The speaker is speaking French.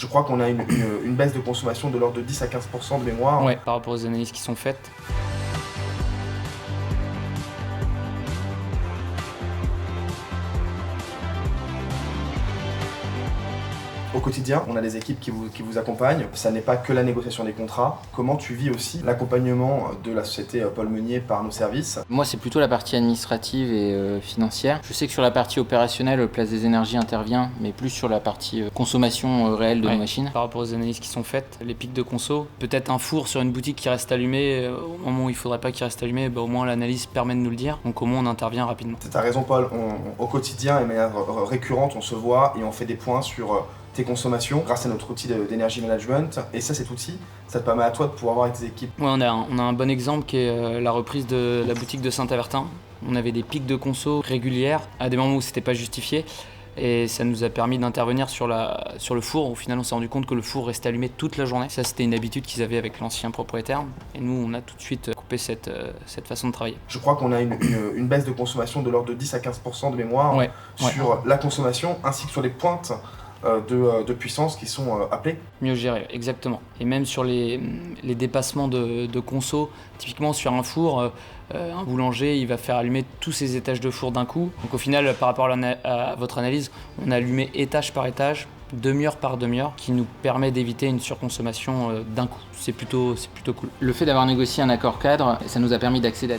Je crois qu'on a une baisse de consommation de l'ordre de 10 à 15% de mémoire. Ouais, par rapport aux analyses qui sont faites. Au quotidien, on a des équipes qui vous accompagnent. Ça n'est pas que la négociation des contrats. Comment tu vis aussi l'accompagnement de la société Paul Meunier par nos services? Moi, c'est plutôt la partie administrative et financière. Je sais que sur la partie opérationnelle, Place des Énergies intervient, mais plus sur la partie consommation réelle de nos machines. Par rapport aux analyses qui sont faites, les pics de conso, peut-être un four sur une boutique qui reste allumé, au moment où il ne faudrait pas qu'il reste allumé, au moins l'analyse permet de nous le dire, donc au moins on intervient rapidement. Tu as raison Paul, au quotidien et de manière récurrente, on se voit et on fait des points sur tes consommations grâce à notre outil d'énergie management. Et ça, cet outil, ça te permet à toi de pouvoir voir avec tes équipes. Ouais, on a un bon exemple qui est la reprise de la boutique de Saint-Avertin. On avait des pics de conso régulières à des moments où c'était pas justifié. Et ça nous a permis d'intervenir sur le four. Au final, on s'est rendu compte que le four restait allumé toute la journée. Ça, c'était une habitude qu'ils avaient avec l'ancien propriétaire. Et nous, on a tout de suite coupé cette façon de travailler. Je crois qu'on a une baisse de consommation de l'ordre de 10 à 15% de mémoire sur la consommation ainsi que sur les pointes de puissance qui sont appelées. Mieux gérer, exactement. Et même sur les dépassements de conso, typiquement sur un four, un boulanger, il va faire allumer tous ses étages de four d'un coup. Donc au final, par rapport à votre analyse, on a allumé étage par étage, demi-heure par demi-heure, qui nous permet d'éviter une surconsommation d'un coup. C'est plutôt cool. Le fait d'avoir négocié un accord cadre, ça nous a permis d'accéder à